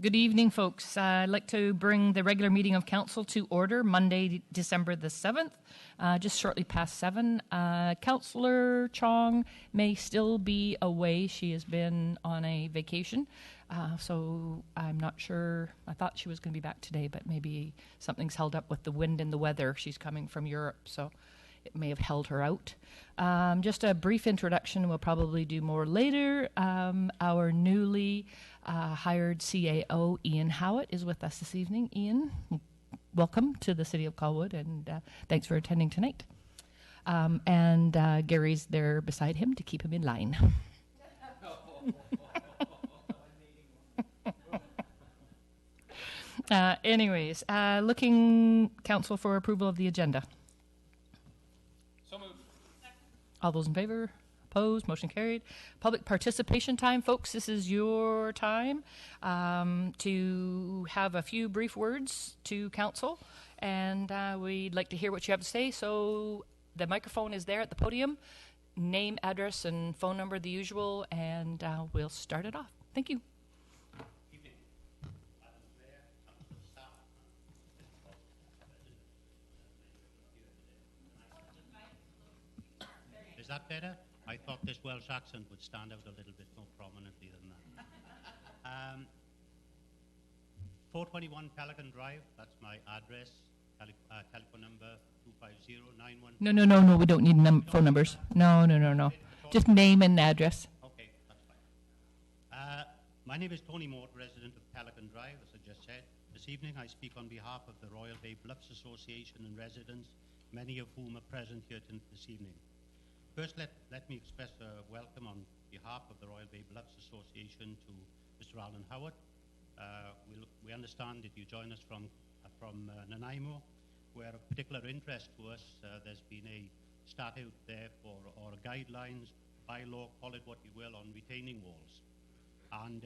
Good evening, folks. I'd like to bring the regular meeting of council to order Monday, December the 7th, just shortly past 7. Councillor Chong may still be away. She has been on a vacation, so I'm not sure. I thought she was going to be back today, but maybe something's held up with the wind and the weather. She's coming from Europe, so it may have held her out. Just a brief introduction. We'll probably do more later. Our newly hired CAO, Ian Howitt, is with us this evening. Ian, welcome to the City of Colwood, and thanks for attending tonight. And Gary's there beside him to keep him in line. Anyways, looking, council, for approval of the agenda. So moved. All those in favor? Opposed? Motion carried. Public participation time, folks. This is your time to have a few brief words to council, and we'd like to hear what you have to say. So the microphone is there at the podium. Name, address, and phone number, the usual, and we'll start it off. Thank you. Is that better? I thought this Welsh accent would stand out a little bit more prominently than that. 421 Pelican Drive, that's my address. Telephone number 250-91... No, we don't need phone numbers. No. Just name and address. Okay, that's fine. My name is Tony Mort, resident of Pelican Drive, as I just said. This evening I speak on behalf of the Royal BYLAWS Association and residents, many of whom are present here this evening. First, let me express a welcome on behalf of the Royal BYLAWS Association to Mr. Alan Howard. We understand that you join us from Nanaimo, where of particular interest to us, there's been a statute there or guidelines, bylaw, call it what you will, on retaining walls. And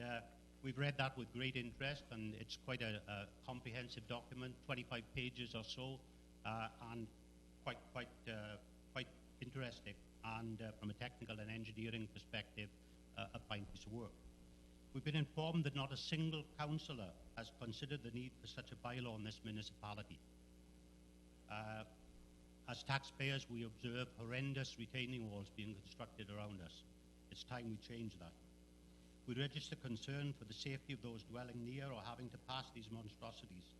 we've read that with great interest, and it's quite a comprehensive document, 25 pages or so, and quite interesting. And from a technical and engineering perspective, a fine piece of work. We've been informed that not a single councillor has considered the need for such a bylaw in this municipality. As taxpayers, we observe horrendous retaining walls being constructed around us. It's time we change that. We register concern for the safety of those dwelling near or having to pass these monstrosities.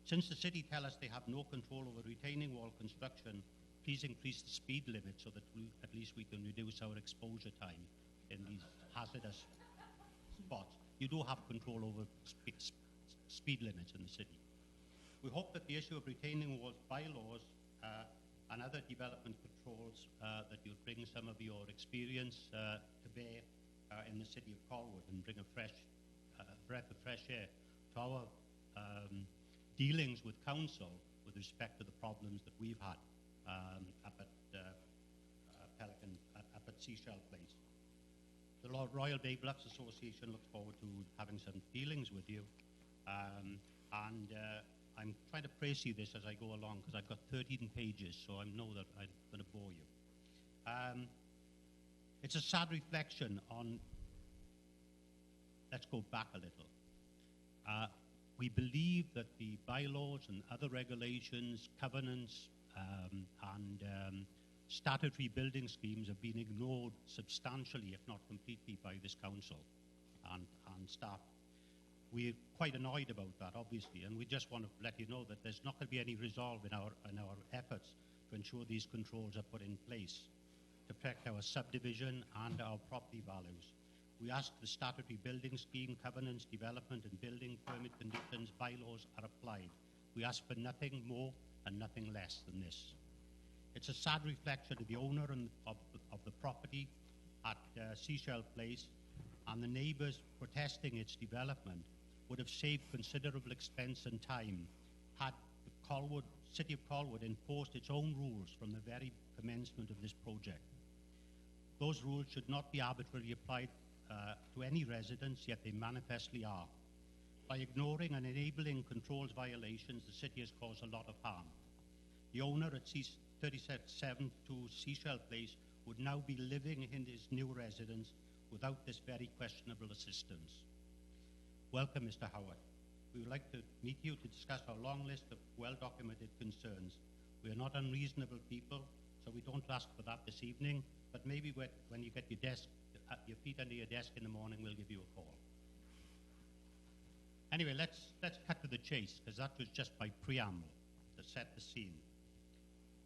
Since the city tell us they have no control over retaining wall construction, please increase the speed limit so that at least we can reduce our exposure time in these hazardous spots. You do have control over speed limits in the city. We hope that the issue of retaining walls bylaws and other development controls that you'll bring some of your experience to bear in the city of Colwood and bring a fresh breath of fresh air to our dealings with council with respect to the problems that we've had up at Pelican, up at Seashell Place. The Royal BYLAWS Association looks forward to having some dealings with you, and I'm trying to précis this as I go along because I've got 13 pages, so I know that I'm going to bore you. It's a sad reflection on, let's go back a little. We believe that the bylaws and other regulations, covenants, and statutory building schemes have been ignored substantially, if not completely, by this council and staff. We're quite annoyed about that, obviously, and we just want to let you know that there's not going to be any resolve in our efforts to ensure these controls are put in place to protect our subdivision and our property values. We ask the statutory building scheme, covenants, development and building permit conditions, bylaws are applied. We ask for nothing more and nothing less than this. It's a sad reflection of the owner of the property at Seashell Place, and the neighbours protesting its development would have saved considerable expense and time had the City of Colwood enforced its own rules from the very commencement of this project. Those rules should not be arbitrarily applied to any residents, yet they manifestly are. By ignoring and enabling controls violations, the city has caused a lot of harm. The owner at 37 to Seashell Place would now be living in his new residence without this very questionable assistance. Welcome, Mr. Howard. We would like to meet you to discuss our long list of well-documented concerns. We are not unreasonable people, so we don't ask for that this evening, but maybe when you get your feet under your desk in the morning, we'll give you a call. Anyway, let's cut to the chase, because that was just my preamble to set the scene.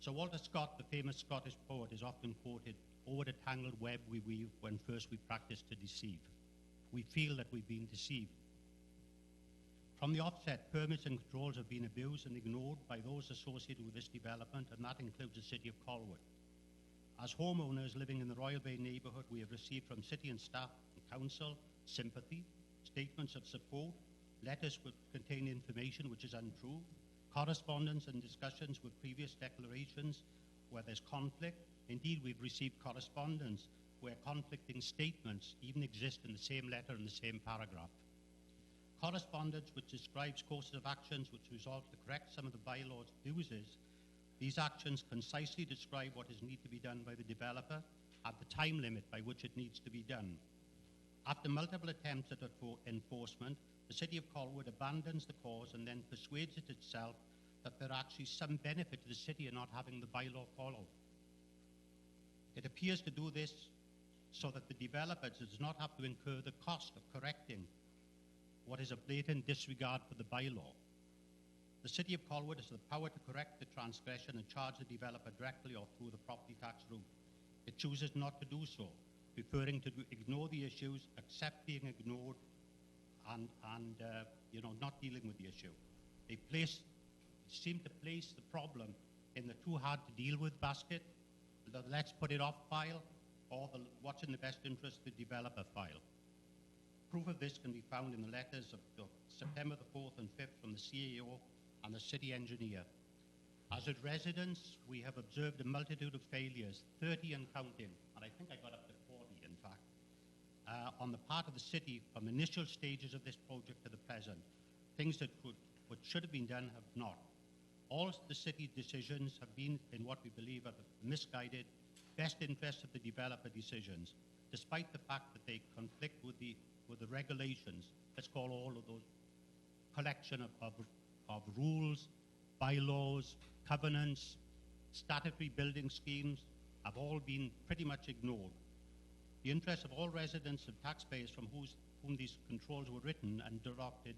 Sir Walter Scott, the famous Scottish poet, is often quoted, "Over the tangled web we weave when first we practice to deceive." We feel that we've been deceived. From the offset, permits and controls have been abused and ignored by those associated with this development, and that includes the City of Colwood. As homeowners living in the Royal Bay neighbourhood, we have received from City and staff and Council sympathy, statements of support, letters which contain information which is untrue, correspondence and discussions with previous declarations where there's conflict. Indeed, we've received correspondence where conflicting statements even exist in the same letter in the same paragraph. Correspondence which describes courses of actions which resolve to correct some of the bylaws abuses. These actions concisely describe what is need to be done by the developer at the time limit by which it needs to be done. After multiple attempts at enforcement, the City of Colwood abandons the cause and then persuades it itself that there are actually some benefit to the city in not having the bylaw followed. It appears to do this so that the developer does not have to incur the cost of correcting what is a blatant disregard for the bylaw. The City of Colwood has the power to correct the transgression and charge the developer directly or through the property tax route. It chooses not to do so, preferring to ignore the issues, accept being ignored, and not dealing with the issue. They seem to place the problem in the too hard to deal with basket, the let's put it off file, or the what's in the best interest of the developer file. Proof of this can be found in the letters of September the 4th and 5th from the CAO and the city engineer. As a residents, we have observed a multitude of failures, 30 and counting, and I think I got up to 40 in fact, on the part of the city from initial stages of this project to the present. Things that what should have been done have not. All the city's decisions have been in what we believe are the misguided, best interests of the developer decisions, despite the fact that they conflict with the regulations. Let's call all of those collection of rules, bylaws, covenants, statutory building schemes have all been pretty much ignored. The interests of all residents and taxpayers from whom these controls were written and directed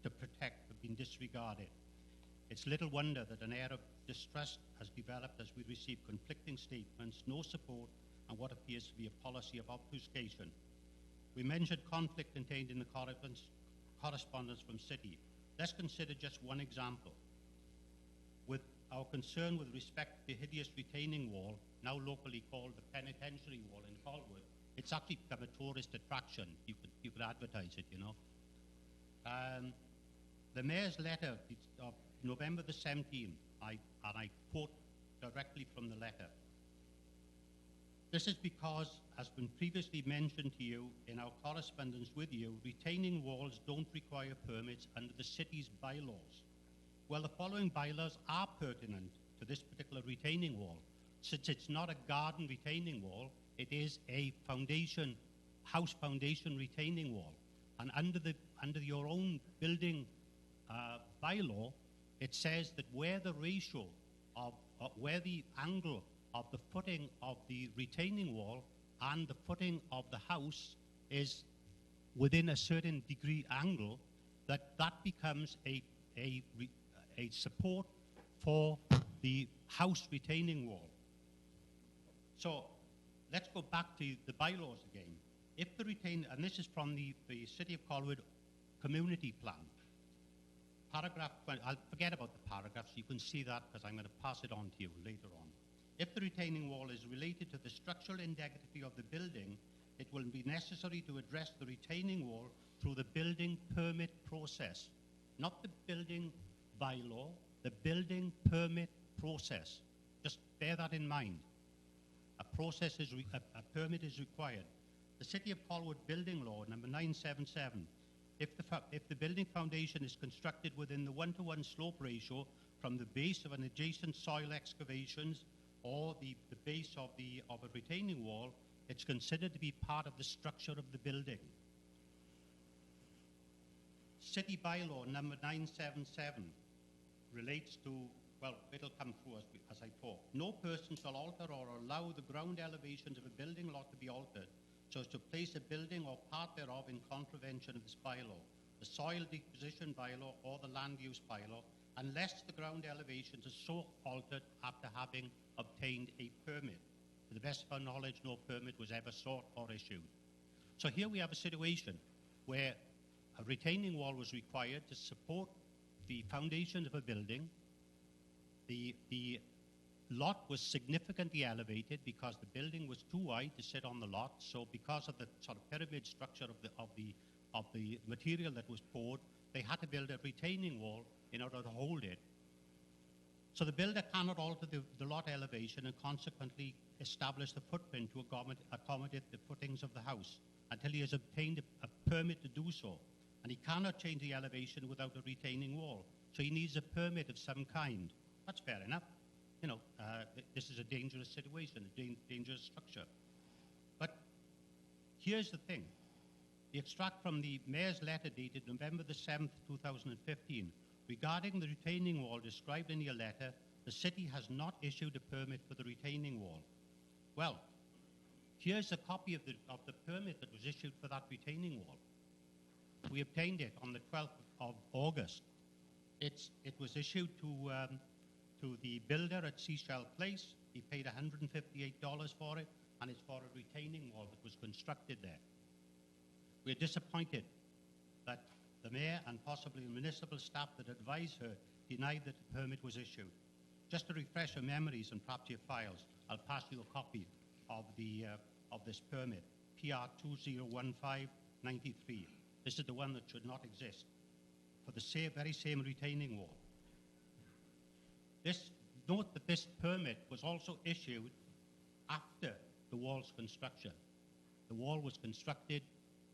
to protect have been disregarded. It's little wonder that an air of distrust has developed as we receive conflicting statements, no support, and what appears to be a policy of obfuscation. We mentioned conflict contained in the correspondence from City. Let's consider just one example. With our concern with respect to the hideous retaining wall, now locally called the Penitentiary Wall in Colwood, it's actually become a tourist attraction. You could advertise it, you know. The Mayor's letter of November the 17th, and I quote directly from the letter. This is because, as been previously mentioned to you in our correspondence with you, retaining walls don't require permits under the city's bylaws. Well, the following bylaws are pertinent to this particular retaining wall. Since it's not a garden retaining wall, it is a foundation, house foundation retaining wall. And under your own building bylaw, it says that where the ratio of, where the angle of the footing of the retaining wall and the footing of the house is within a certain degree angle, that becomes a support for the house retaining wall. So let's go back to the bylaws again. If the and this is from the City of Colwood Community Plan. Paragraph, I'll forget about the paragraphs, you can see that because I'm going to pass it on to you later on. If the retaining wall is related to the structural integrity of the building, it will be necessary to address the retaining wall through the building permit process. Not the building bylaw, the building permit process. Just bear that in mind. A permit is required. The City of Colwood Building Law, number 977, if the building foundation is constructed within the 1-to-1 slope ratio from the base of an adjacent soil excavations or the base of a retaining wall, it's considered to be part of the structure of the building. city bylaw number 977 relates to, well, it'll come through as I talk. No person shall alter or allow the ground elevations of a building lot to be altered so as to place a building or part thereof in contravention of this bylaw, the soil deposition bylaw, or the land use bylaw, unless the ground elevations are so altered after having obtained a permit. To the best of our knowledge, no permit was ever sought or issued. So here we have a situation where a retaining wall was required to support the foundations of a building. The lot was significantly elevated because the building was too wide to sit on the lot. So because of the sort of pyramid structure of the material that was poured, they had to build a retaining wall in order to hold it. So the builder cannot alter the lot elevation and consequently establish the footprint to accommodate the footings of the house until he has obtained a permit to do so. And he cannot change the elevation without a retaining wall. So he needs a permit of some kind. That's fair enough. You know, this is a dangerous situation, a dangerous structure. But here's the thing. The extract from the Mayor's letter dated November the 7th, 2015, regarding the retaining wall described in your letter, the city has not issued a permit for the retaining wall. Well, here's a copy of the permit that was issued for that retaining wall. We obtained it on the 12th of August. It was issued to the builder at Seashell Place. He paid $158 for it, and it's for a retaining wall that was constructed there. We're disappointed that the mayor and possibly the municipal staff that advised her denied that the permit was issued. Just to refresh your memories and perhaps your files, I'll pass you a copy of this permit, PR 201593. This is the one that should not exist, for the very same retaining wall. Note that this permit was also issued after the wall's construction. The wall was constructed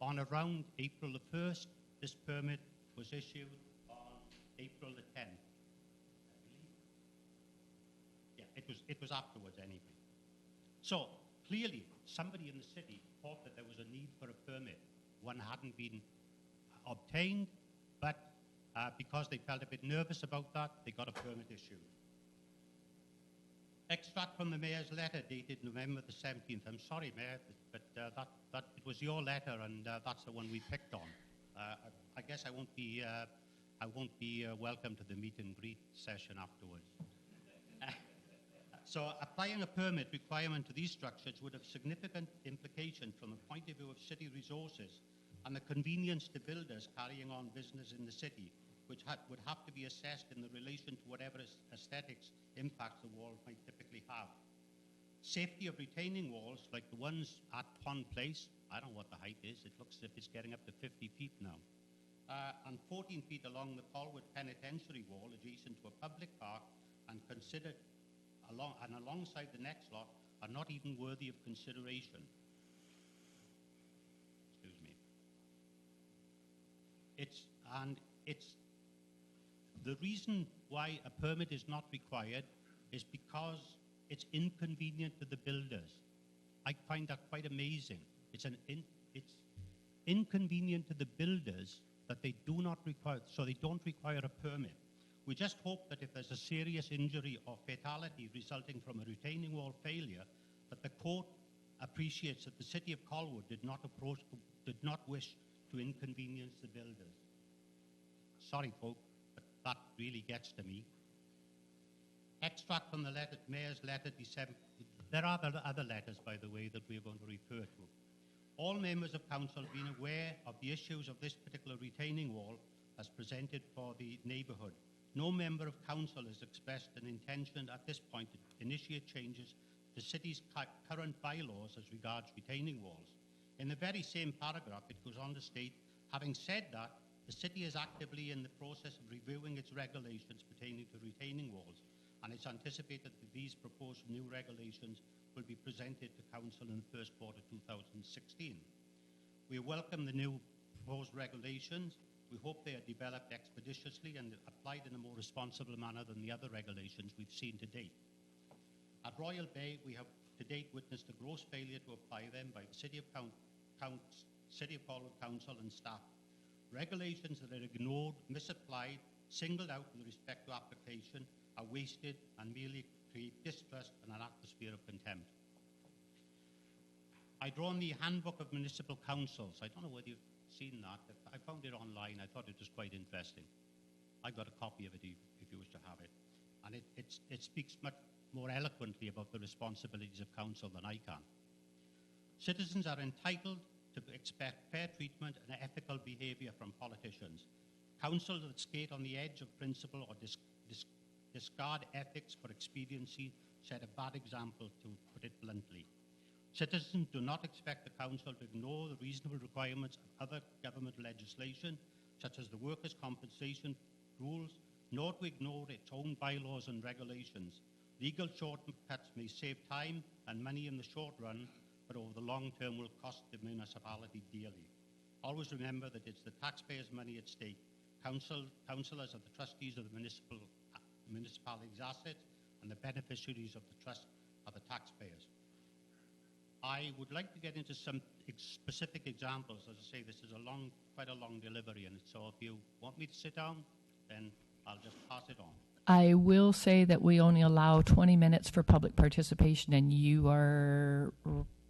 on around April the 1st. This permit was issued on April the 10th, I believe. Yeah, it was afterwards anyway. So clearly, somebody in the city thought that there was a need for a permit. One hadn't been obtained, but because they felt a bit nervous about that, they got a permit issued. Extract from the mayor's letter dated November the 17th. I'm sorry, Mayor, but it was your letter, and that's the one we picked on. I guess I won't be welcome to the meet and greet session afterwards. So applying a permit requirement to these structures would have significant implications from the point of view of city resources and the convenience to builders carrying on business in the city, which would have to be assessed in the relation to whatever aesthetics impacts the wall might typically have. Safety of retaining walls, like the ones at Pond Place, I don't know what the height is, it looks as if it's getting up to 50 feet now, and 14 feet along the Colwood Penitentiary wall adjacent to a public park and considered alongside the next lot are not even worthy of consideration. Excuse me. It's the reason why a permit is not required is because it's inconvenient to the builders. I find that quite amazing. It's inconvenient to the builders that they do not require, so they don't require a permit. We just hope that if there's a serious injury or fatality resulting from a retaining wall failure, that the court appreciates that the city of Colwood did not wish to inconvenience the builders. Sorry, folks, but that really gets to me. Extract from the mayor's letter, December. There are other letters, by the way, that we are going to refer to. All members of council have been aware of the issues of this particular retaining wall as presented for the neighbourhood. No member of council has expressed an intention at this point to initiate changes to the city's current bylaws as regards retaining walls. In the very same paragraph, it goes on to state, having said that, the city is actively in the process of reviewing its regulations pertaining to retaining walls, and it's anticipated that these proposed new regulations will be presented to council in the first quarter 2016. We welcome the new proposed regulations. We hope they are developed expeditiously and applied in a more responsible manner than the other regulations we've seen to date. At Royal Bay, we have to date witnessed a gross failure to apply them by the City of Colwood Council and staff. Regulations that are ignored, misapplied, singled out with respect to application are wasted and merely create distrust and an atmosphere of contempt. I draw on the Handbook of Municipal Councils. I don't know whether you've seen that. I found it online. I thought it was quite interesting. I've got a copy of it if you wish to have it. And it speaks much more eloquently about the responsibilities of council than I can. Citizens are entitled to expect fair treatment and ethical behaviour from politicians. Councils that skate on the edge of principle or discard ethics for expediency set a bad example, to put it bluntly. Citizens do not expect the council to ignore the reasonable requirements of other government legislation, such as the workers' compensation rules, nor to ignore its own bylaws and regulations. Legal shortcuts may save time and money in the short run, but over the long term will cost the municipality dearly. Always remember that it's the taxpayers' money at stake. Councillors are the trustees of the municipality's assets, and the beneficiaries of the trust are the taxpayers. I would like to get into some specific examples. As I say, this is quite a long delivery, and so if you want me to sit down, then I'll just pass it on. I will say that we only allow 20 minutes for public participation, and you are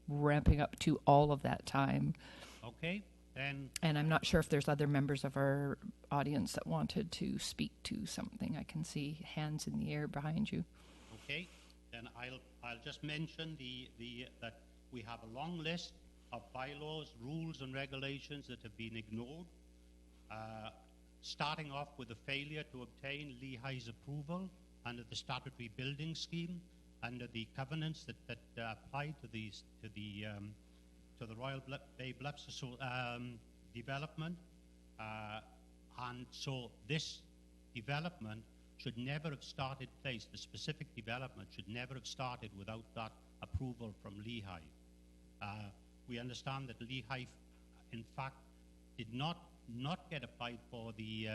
ramping up to all of that time. Okay, then. And I'm not sure if there's other members of our audience that wanted to speak to something. I can see hands in the air behind you. Okay, then I'll just mention that we have a long list of bylaws, rules and regulations that have been ignored, starting off with the failure to obtain Lehigh's approval under the statutory building scheme, under the covenants that apply to the Royal Bay Bluffs development. And so this development should never have started place. The specific development should never have started without that approval from Lehigh. We understand that Lehigh, in fact, did not get applied for the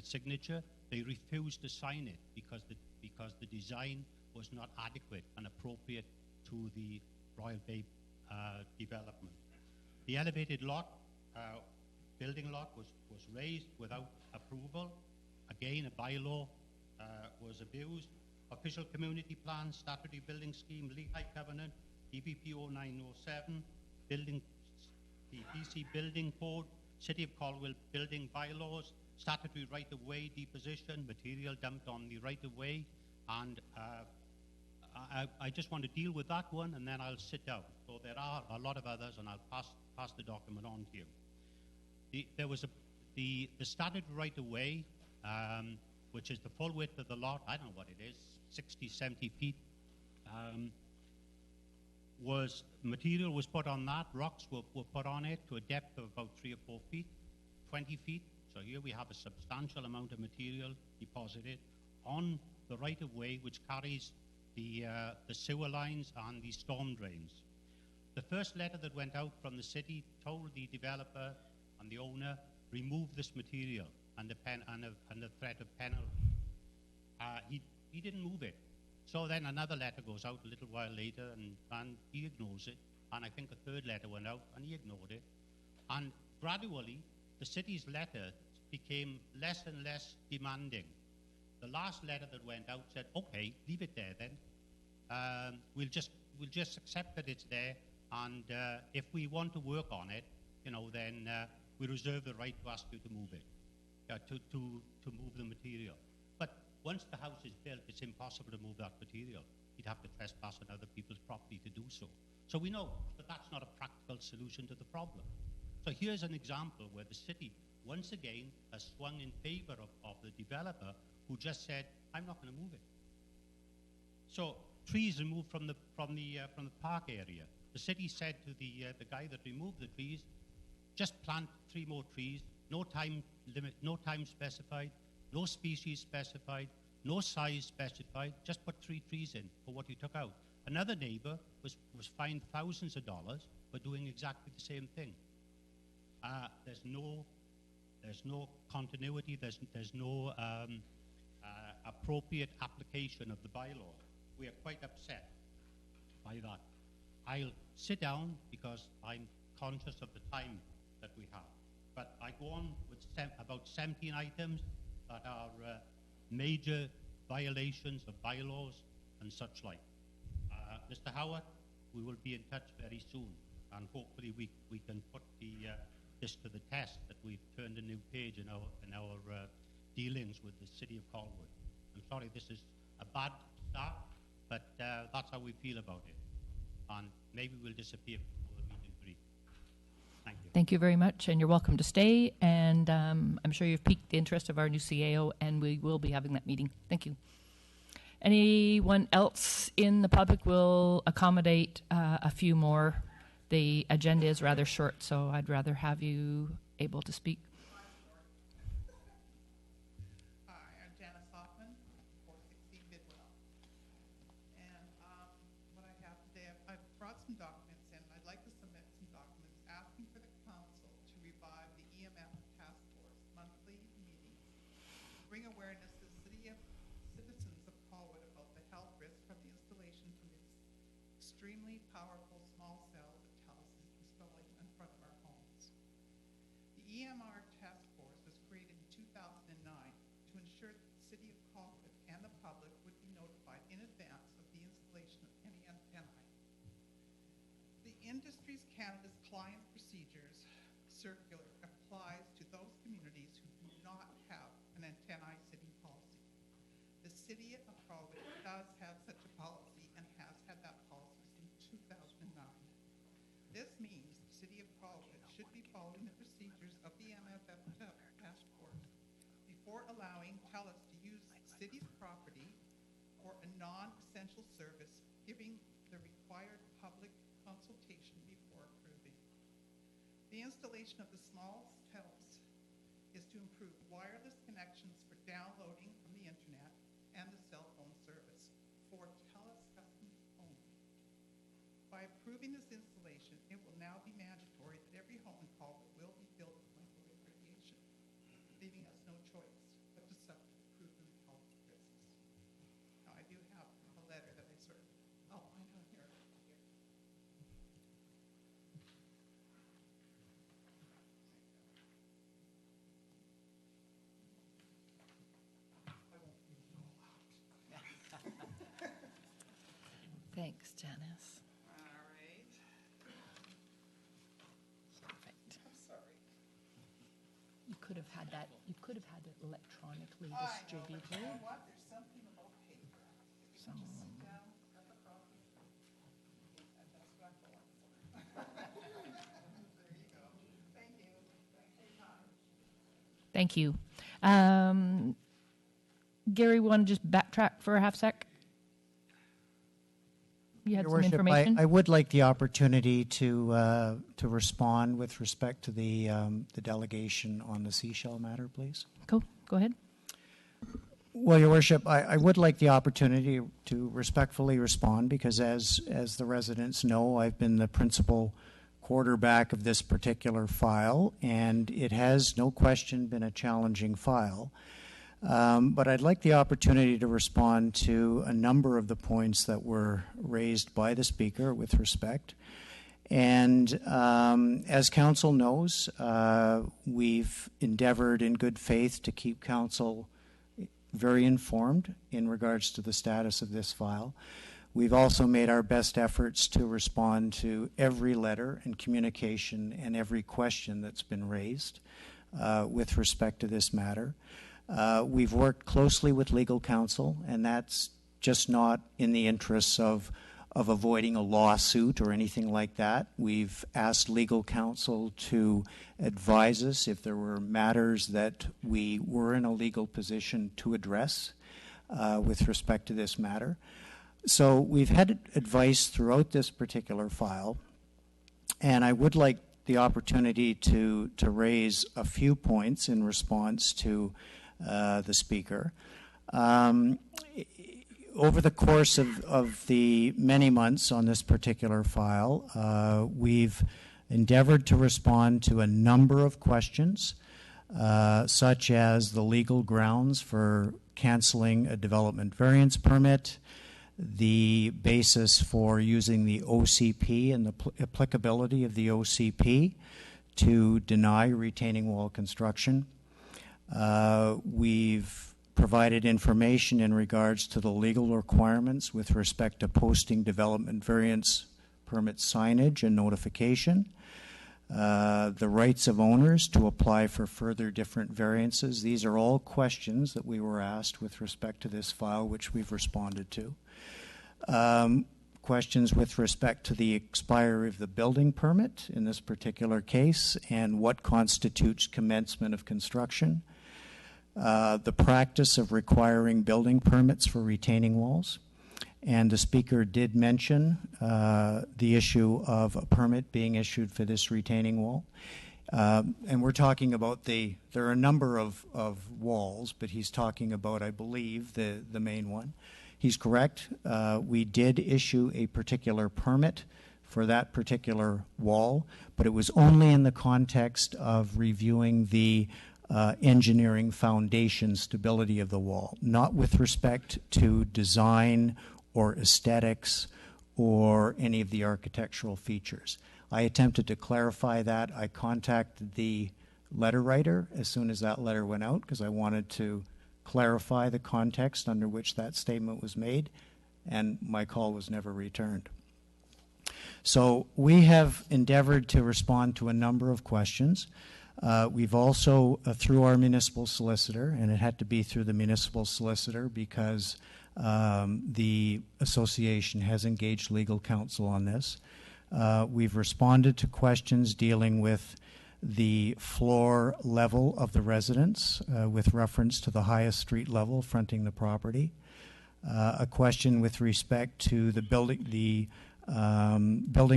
signature. They refused to sign it because the design was not adequate and appropriate to the Royal Bay development. The elevated lot, building lot, was raised without approval. Again, a bylaw was abused. Official community plan, statutory building scheme, Lehigh Covenant, EBP 0907, building, the BC Building Code, City of Colwood building bylaws, statutory right-of-way deposition, material dumped on the right-of-way, and I just want to deal with that one, and then I'll sit down. So there are a lot of others, and I'll pass the document on to you. There was the statutory right-of-way, which is the full width of the lot. I don't know what it is, 60, 70 feet. Material was put on that, rocks were put on it to a depth of about 3 or 4 feet, 20 feet. So here we have a substantial amount of material deposited on the right-of-way, which carries the sewer lines and the storm drains. The first letter that went out from the city told the developer and the owner, remove this material under threat of penalty. He didn't move it. So then another letter goes out a little while later, and he ignores it. And I think a third letter went out, and he ignored it. And gradually, the city's letter became less and less demanding. The last letter that went out said, okay, leave it there then. We'll just accept that it's there, and if we want to work on it, then we reserve the right to ask you to move it, to move the material. But once the house is built, it's impossible to move that material. You'd have to trespass on other people's property to do so. So we know that that's not a practical solution to the problem. So here's an example where the city, once again, has swung in favor of the developer who just said, I'm not going to move it. So trees removed from the park area. The city said to the guy that removed the trees, just plant 3 more trees, no time limit, no time specified, no species specified, no size specified, just put 3 trees in for what you took out. Another neighbor was fined thousands of dollars for doing exactly the same thing. There's no continuity, there's no appropriate application of the bylaw. We are quite upset by that. I'll sit down because I'm conscious of the time that we have. but I go on with about 17 items that are major violations of bylaws and such like. Mr. Howard, we will be in touch very soon, and hopefully we can put this to the test, that we've turned a new page in our dealings with the city of Colwood. I'm sorry this is a bad start, but that's how we feel about it. And maybe we'll disappear before the meeting brief. Thank you. Thank you very much, and you're welcome to stay. And I'm sure you've piqued the interest of our new CAO, and we will be having that meeting. Thank you. Anyone else in the public will accommodate a few more. The agenda is rather short, so I'd rather have you able to speak. Extremely powerful small cell that TELUS is installing in front of our homes. The EMR task force was created in 2009 to ensure that the City of Colwood and the public would be notified in advance of the installation of any antennae. The Industries Canada's Client Procedures Circular applies to those communities who do not have an antennae setting policy. The City of Colwood does have such a policy and has had that policy 2009. This means the City of Colwood should be following the procedures of the MFF task force before allowing TELUS to use the city's property for a non-essential service, giving the required public consultation before approving. The installation of the small cells is to improve wireless connections for downloading from the internet and the cell phone service for TELUS customers only. By approving this installation, it will now be mandatory that every home in Colwood will be filled with microwave radiation, leaving us no choice but to suffer the proven health risks. Now, I do have a letter that I sort of outlined on here. Thanks, Janice. You could have had that. You could have had it electronically distributed. You know what? There's something about paper. So, Just sit down, cut the copy, and that's what I'm going for. There you go. Thank you. Thanks for your time. thank you. Gary, want to just backtrack for a half sec? You had Your some Worship, information. I would like the opportunity to respond with respect to the delegation on the seashell matter, please. Cool. Go ahead. Well, Your Worship, I would like the opportunity to respectfully respond because, as the residents know, I've been the principal quarterback of this particular file, and it has, no question, been a challenging file. But I'd like the opportunity to respond to a number of the points that were raised by the Speaker with respect. And as Council knows, we've endeavored in good faith to keep Council very informed in regards to the status of this file. We've also made our best efforts to respond to every letter and communication and every question that's been raised with respect to this matter. We've worked closely with legal counsel, and that's just not in the interests of avoiding a lawsuit or anything like that. We've asked legal counsel to advise us if there were matters that we were in a legal position to address with respect to this matter. So we've had advice throughout this particular file, and I would like the opportunity to raise a few points in response to the Speaker. Over the course of the many months on this particular file, we've endeavored to respond to a number of questions, such as the legal grounds for canceling a development variance permit, the basis for using the OCP and the applicability of the OCP to deny retaining wall construction. We've provided information in regards to the legal requirements with respect to posting development variance permit signage and notification. The rights of owners to apply for further different variances. These are all questions that we were asked with respect to this file, which we've responded to. Questions with respect to the expiry of the building permit in this particular case and what constitutes commencement of construction. The practice of requiring building permits for retaining walls. And the speaker did mention the issue of a permit being issued for this retaining wall. And we're talking about there are a number of walls, but he's talking about, I believe, the main one. He's correct. We did issue a particular permit for that particular wall, but it was only in the context of reviewing the engineering foundation stability of the wall, not with respect to design or aesthetics or any of the architectural features. I attempted to clarify that. I contacted the letter writer as soon as that letter went out because I wanted to clarify the context under which that statement was made, and my call was never returned. So we have endeavored to respond to a number of questions. We've also, through our municipal solicitor, and it had to be through the municipal solicitor because the association has engaged legal counsel on this. We've responded to questions dealing with the floor level of the residence with reference to the highest street level fronting the property. A question with respect to the building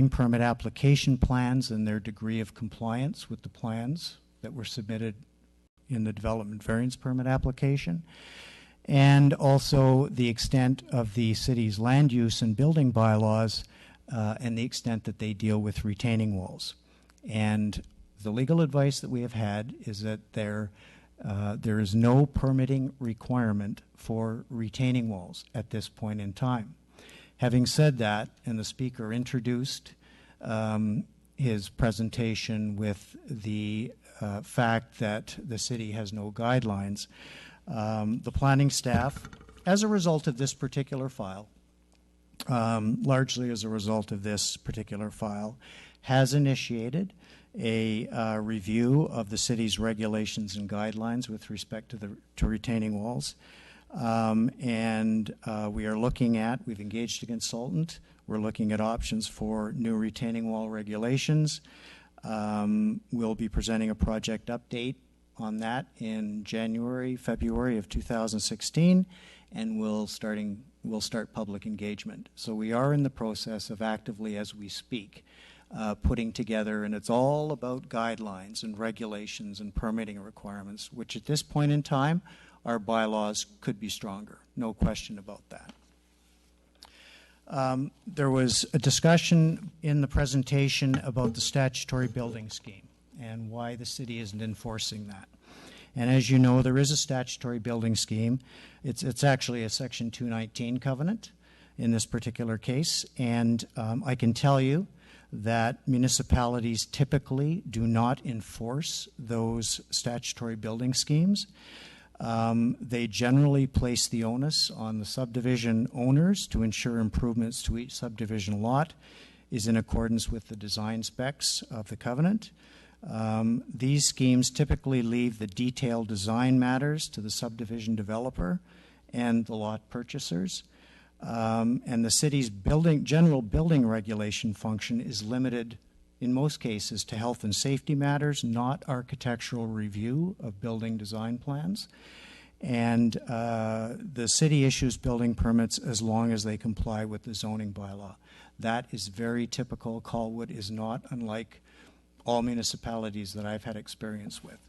permit application plans and their degree of compliance with the plans that were submitted in the development variance permit application, and also the extent of the city's land use and building bylaws and the extent that they deal with retaining walls. And the legal advice that we have had is that there is no permitting requirement for retaining walls at this point in time. Having said that, and the speaker introduced his presentation with the fact that the city has no guidelines, the planning staff, as a result of this particular file, largely as a result of this particular file, has initiated a review of the city's regulations and guidelines with respect to retaining walls. And we are looking at, we've engaged a consultant, we're looking at options for new retaining wall regulations. We'll be presenting a project update on that in February of 2016, and we'll start public engagement. So we are in the process of actively, as we speak, putting together, and it's all about guidelines and regulations and permitting requirements, which at this point in time, our bylaws could be stronger. No question about that. There was a discussion in the presentation about the statutory building scheme and why the city isn't enforcing that. And as you know, there is a statutory building scheme. It's actually a Section 219 covenant in this particular case. And I can tell you that municipalities typically do not enforce those statutory building schemes. They generally place the onus on the subdivision owners to ensure improvements to each subdivision lot is in accordance with the design specs of the covenant. These schemes typically leave the detailed design matters to the subdivision developer and the lot purchasers. And the city's general building regulation function is limited in most cases to health and safety matters, not architectural review of building design plans. And the city issues building permits as long as they comply with the zoning bylaw. That is very typical. Colwood is not unlike all municipalities that I've had experience with.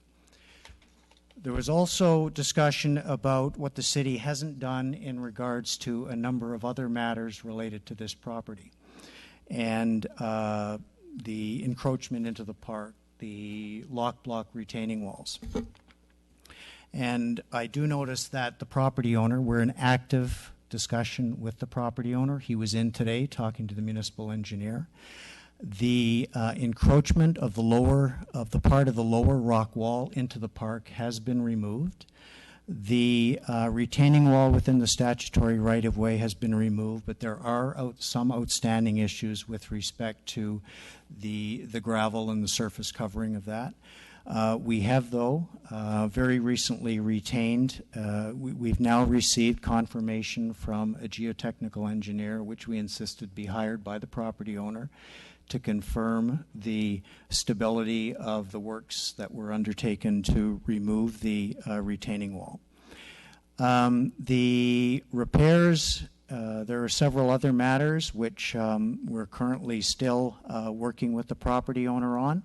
There was also discussion about what the city hasn't done in regards to a number of other matters related to this property. And the encroachment into the park, the lock block retaining walls. And I do notice that the property owner, we're in active discussion with the property owner. He was in today talking to the municipal engineer. The encroachment of the part of the lower rock wall into the park has been removed. The retaining wall within the statutory right-of-way has been removed, but there are some outstanding issues with respect to the gravel and the surface covering of that. We have, though, very recently retained, we've now received confirmation from a geotechnical engineer, which we insisted be hired by the property owner, to confirm the stability of the works that were undertaken to remove the retaining wall. The repairs, there are several other matters which we're currently still working with the property owner on.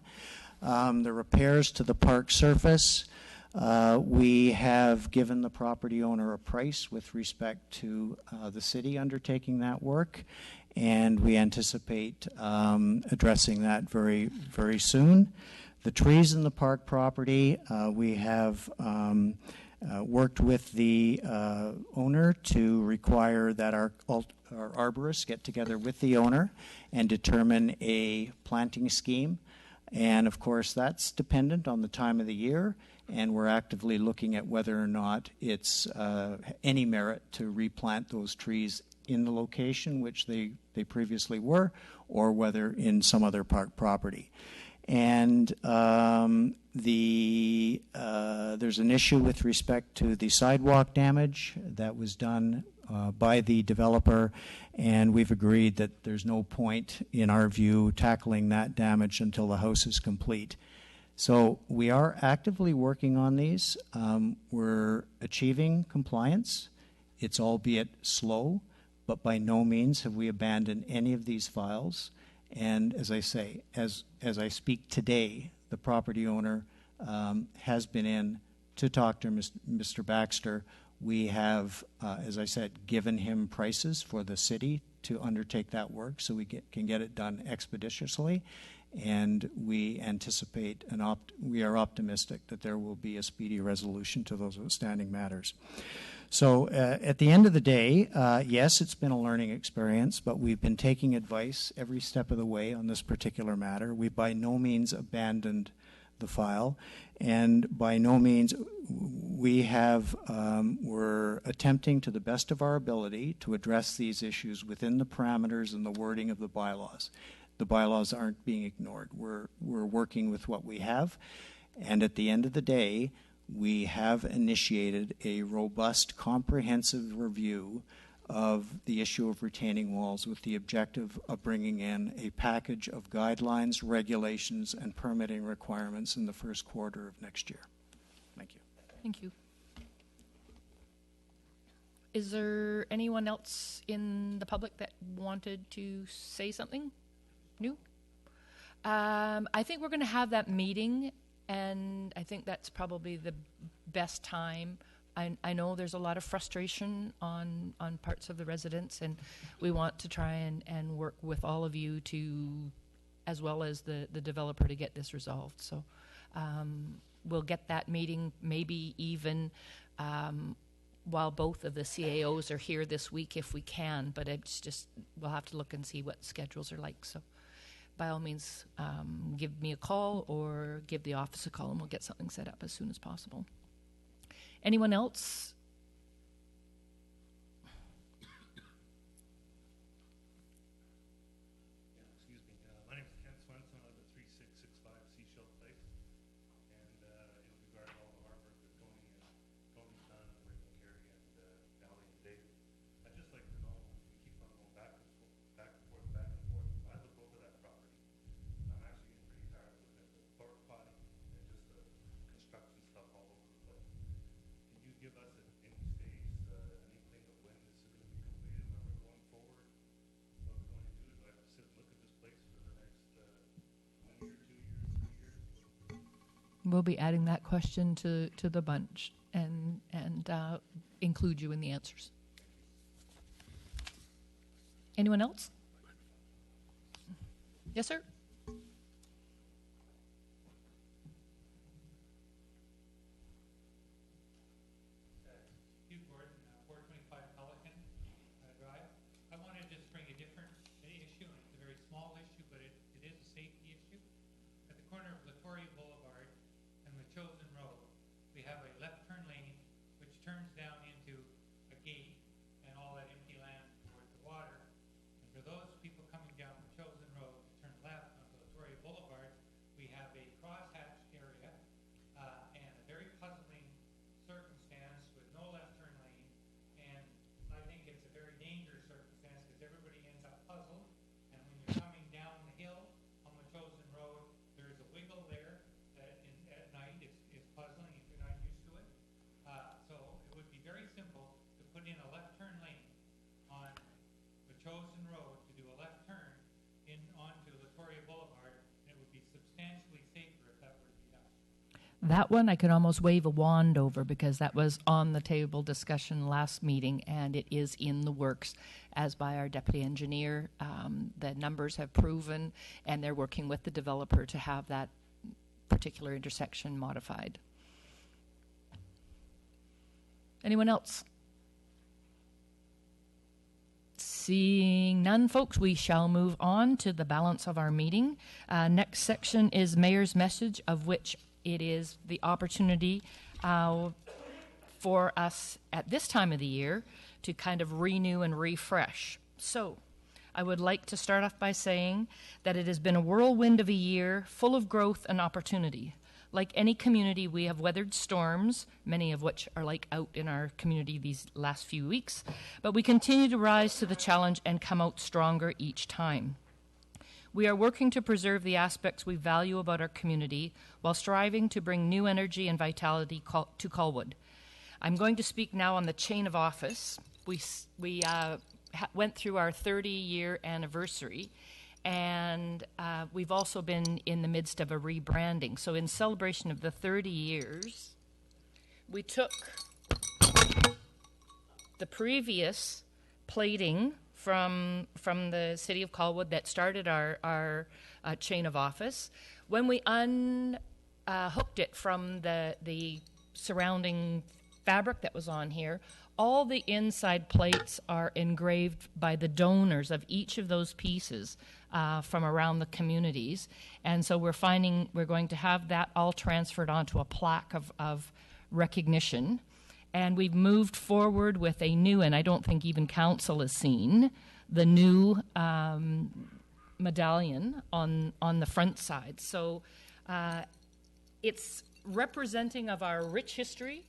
The repairs to the park surface, we have given the property owner a price with respect to the city undertaking that work, and we anticipate addressing that very, very soon. The trees in the park property, we have worked with the owner to require that our arborists get together with the owner and determine a planting scheme. And of course, that's dependent on the time of the year, and we're actively looking at whether or not it's any merit to replant those trees in the location which they previously were, or whether in some other park property. And there's an issue with respect to the sidewalk damage that was done by the developer, and we've agreed that there's no point, in our view, tackling that damage until the house is complete. So we are actively working on these. We're achieving compliance. It's albeit slow, but by no means have we abandoned any of these files. And as I say, as I speak today, the property owner has been in to talk to Mr. Baxter. We have, as I said, given him prices for the city to undertake that work so we can get it done expeditiously. And we anticipate we are optimistic that there will be a speedy resolution to those outstanding matters. So at the end of the day, yes, it's been a learning experience, but we've been taking advice every step of the way on this particular matter. We by no means abandoned the file, and by no means we're attempting to the best of our ability to address these issues within the parameters and the wording of the bylaws. The bylaws aren't being ignored. We're working with what we have, and at the end of the day, we have initiated a robust, comprehensive review of the issue of retaining walls with the objective of bringing in a package of guidelines, regulations, and permitting requirements in the first quarter of next year. Thank you. Thank you. Is there anyone else in the public that wanted to say something new? I think we're going to have that meeting, and I think that's probably the best time. I know there's a lot of frustration on parts of the residents, and we want to try and work with all of you to, as well as the developer, to get this resolved. So we'll get that meeting maybe even while both of the CAOs are here this week if we can, but it's just, we'll have to look and see what schedules are like. So by all means, give me a call or give the office a call, and we'll get something set up as soon as possible. Anyone else? Excuse me. My name is Ken Swenson. I live at 3665 Seashell Place. And in regard to all the hard work that Tony's done and working here and Valley and David, I'd just like to know, we keep on going back and forth. I look over that property. I'm actually getting pretty tired of looking at the porta potty and just the construction stuff all over the place. Can you give us any stage, an inkling of when this is going to be completed, when we're going forward? What we're going to do? Do I have to sit and look at this place for the next 1 year, 2 years, 3 years? We'll be adding that question to the bunch and include you in the answers. Anyone else? Yes, sir. I want to just bring a different issue. It's a very small issue, but it is Latoria Boulevard and the Chosen Road, we have a left turn lane which turns down into a gate and all that empty land towards the water. And for those people coming down the Chosen Road to turn left onto Latoria Boulevard, we have a crosshatch area and a very puzzling circumstance with no left turn lane. And I think it's a very dangerous circumstance because everybody ends up puzzled. And when you're coming down the hill on the Chosen Road, there's a wiggle there that at night is puzzling if you're not used to it. So it would be very simple to put in a left turn lane on the Chosen Road to do a left turn in onto Latoria Boulevard, and it would be substantially safer if that were to be done. That one I could almost wave a wand over because that was on the table discussion last meeting, and it is in the works as by our deputy engineer. The numbers have proven, and they're working with the developer to have that particular intersection modified. Anyone else? Seeing none, folks, we shall move on to the balance of our meeting. Next section is Mayor's Message, of which it is the opportunity for us at this time of the year to kind of renew and refresh. So I would like to start off by saying that it has been a whirlwind of a year full of growth and opportunity. Like any community, we have weathered storms, many of which are like out in our community these last few weeks, but we continue to rise to the challenge and come out stronger each time. We are working to preserve the aspects we value about our community while striving to bring new energy and vitality to Colwood. I'm going to speak now on the chain of office. We went through our 30-year anniversary, and we've also been in the midst of a rebranding. So in celebration of the 30 years, we took the previous plating from the city of Colwood that started our chain of office. When we unhooked it from the surrounding fabric that was on here, all the inside plates are engraved by the donors of each of those pieces from around the communities. And so we're going to have that all transferred onto a plaque of recognition. And we've moved forward with a new, and I don't think even council has seen, the new medallion on the front side. So it's representing of our rich history.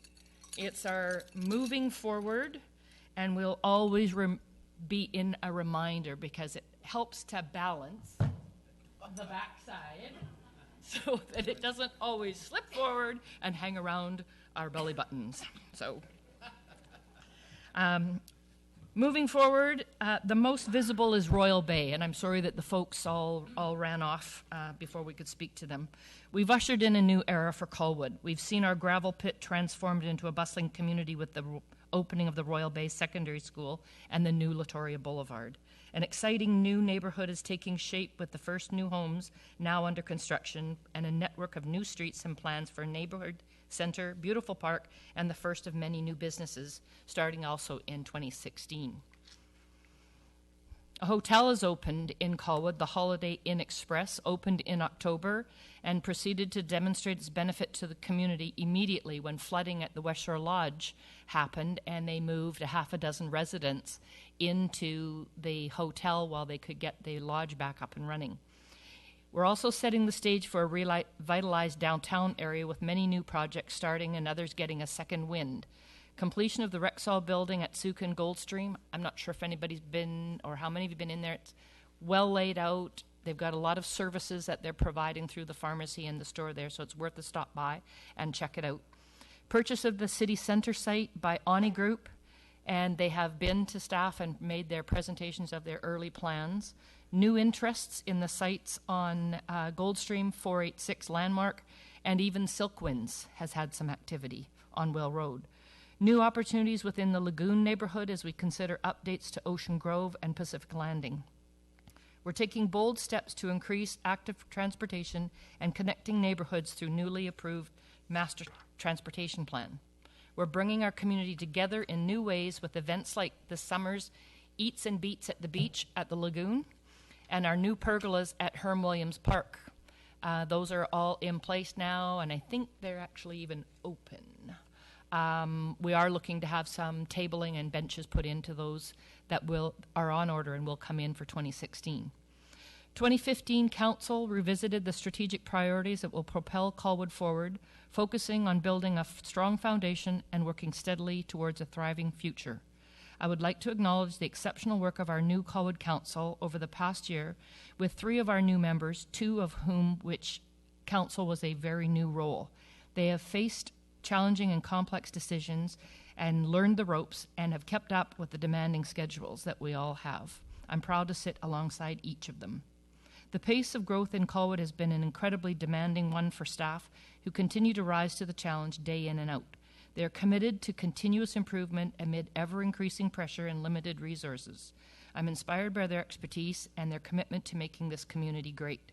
It's our moving forward, and we'll always be in a reminder because it helps to balance the backside so that it doesn't always slip forward and hang around our belly buttons. So, moving forward, the most visible is Royal Bay, and I'm sorry that the folks all ran off before we could speak to them. We've ushered in a new era for Colwood. We've seen our gravel pit transformed into a bustling community with the opening of the Royal Bay Secondary School and the new Latoria Boulevard. An exciting new neighborhood is taking shape with the first new homes now under construction and a network of new streets and plans for a neighborhood center, beautiful park, and the first of many new businesses, starting also in 2016. A hotel is opened in Colwood. The Holiday Inn Express opened in October and proceeded to demonstrate its benefit to the community immediately when flooding at the West Shore Lodge happened, and they moved a half a dozen residents into the hotel while they could get the lodge back up and running. We're also setting the stage for a revitalized downtown area with many new projects starting and others getting a second wind. Completion of the Rexall building at Suka and Goldstream. I'm not sure if anybody's been or how many of you have been in there. It's well laid out. They've got a lot of services that they're providing through the pharmacy and the store there, so it's worth a stop by and check it out. Purchase of the city center site by Ani Group, and they have been to staff and made their presentations of their early plans. New interests in the sites on Goldstream 486 Landmark, and even Silkwinds has had some activity on Well Road. New opportunities within the Lagoon neighborhood as we consider updates to Ocean Grove and Pacific Landing. We're taking bold steps to increase active transportation and connecting neighborhoods through newly approved master transportation plan. We're bringing our community together in new ways with events like this summer's Eats and Beats at the Beach at the Lagoon and our new pergolas at Herm Williams Park. Those are all in place now, and I think they're actually even open. We are looking to have some tabling and benches put into those that are on order and will come in for 2016. 2015 Council revisited the strategic priorities that will propel Colwood forward, focusing on building a strong foundation and working steadily towards a thriving future. I would like to acknowledge the exceptional work of our new Colwood Council over the past year, with 3 of our new members, 2 of whom which Council was a very new role. They have faced challenging and complex decisions and learned the ropes and have kept up with the demanding schedules that we all have. I'm proud to sit alongside each of them. The pace of growth in Colwood has been an incredibly demanding one for staff who continue to rise to the challenge day in and out. They are committed to continuous improvement amid ever-increasing pressure and limited resources. I'm inspired by their expertise and their commitment to making this community great.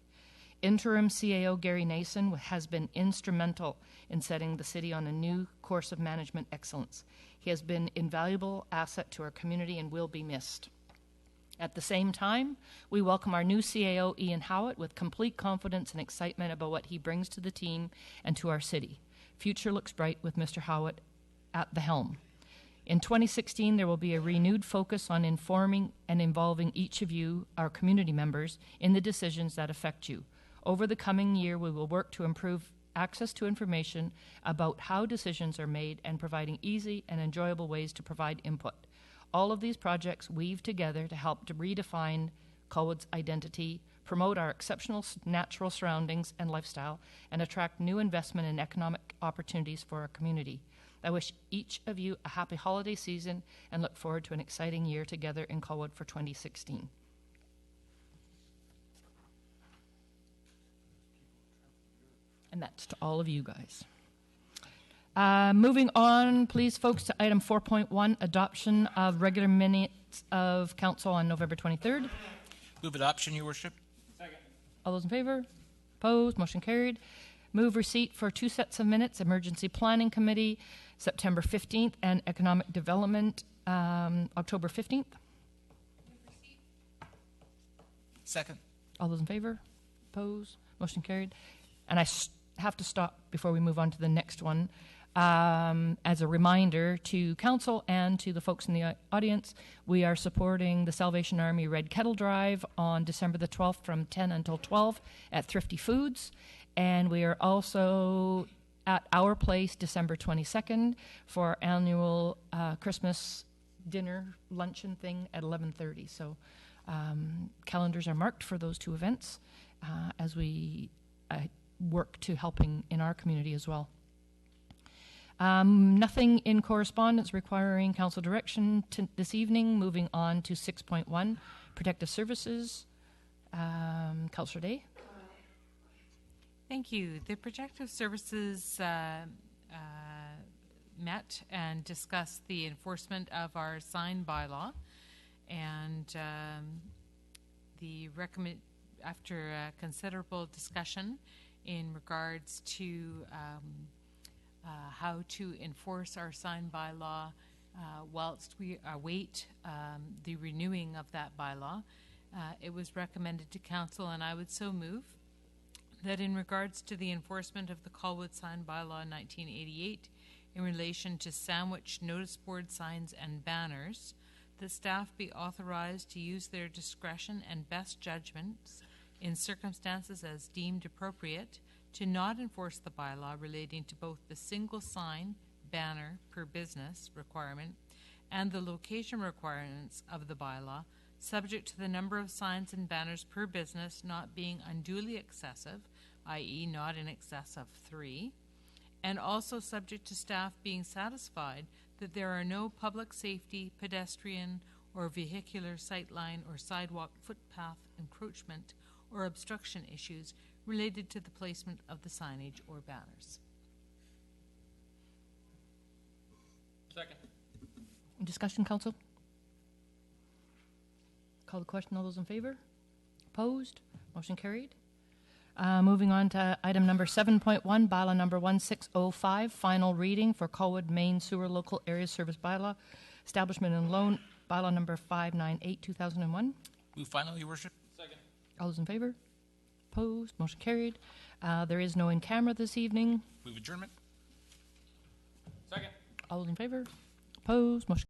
Interim CAO Gary Nason has been instrumental in setting the city on a new course of management excellence. He has been an invaluable asset to our community and will be missed. At the same time, we welcome our new CAO, Ian Howitt, with complete confidence and excitement about what he brings to the team and to our city. Future looks bright with Mr. Howitt at the helm. In 2016, there will be a renewed focus on informing and involving each of you, our community members, in the decisions that affect you. Over the coming year, we will work to improve access to information about how decisions are made and providing easy and enjoyable ways to provide input. All of these projects weave together to help to redefine Colwood's identity, promote our exceptional natural surroundings and lifestyle, and attract new investment and economic opportunities for our community. I wish each of you a happy holiday season and look forward to an exciting year together in Colwood for 2016. And that's to all of you guys. Moving on, please, folks, to item 4.1, adoption of regular minutes of council on November 23rd. Move adoption, Your Worship. Second. All those in favor? Opposed? Motion carried. Move receipt for 2 sets of minutes, Emergency Planning Committee, September 15th, and Economic Development, October 15th. Second. All those in favor? Opposed? Motion carried. And I have to stop before we move on to the next one. As a reminder to council and to the folks in the audience, we are supporting the Salvation Army Red Kettle Drive on December the 12th from 10 until 12 at Thrifty Foods. And we are also at our place December 22nd for our annual Christmas dinner luncheon thing at 11:30. So calendars are marked for those 2 events as we work to helping in our community as well. Nothing in correspondence requiring council direction this evening. Moving on to 6.1, Protective Services. Councillor Day. Thank you. The Protective Services met and discussed the enforcement of our sign bylaw, and after considerable discussion in regards to how to enforce our sign bylaw whilst we await the renewing of that bylaw, it was recommended to council, and I would so move, that in regards to the enforcement of the Colwood sign bylaw 1988 in relation to sandwich notice board signs and banners, that staff be authorized to use their discretion and best judgments in circumstances as deemed appropriate to not enforce the bylaw relating to both the single sign banner per business requirement and the location requirements of the bylaw, subject to the number of signs and banners per business not being unduly excessive, i.e. not in excess of 3, and also subject to staff being satisfied that there are no public safety, pedestrian, or vehicular sightline or sidewalk footpath encroachment or obstruction issues related to the placement of the signage or banners. Second. Discussion, council? Call the question. All those in favor? Opposed? Motion carried. Moving on to item number 7.1, bylaw number 1605, final reading for Colwood Main Sewer Local Area Service Bylaw, Establishment and Loan, bylaw number 598, 2001. Move final, Your Worship. Second. All those in favor? Opposed? Motion carried. There is no in camera this evening. Move adjournment. Second. All those in favor? Opposed? Motion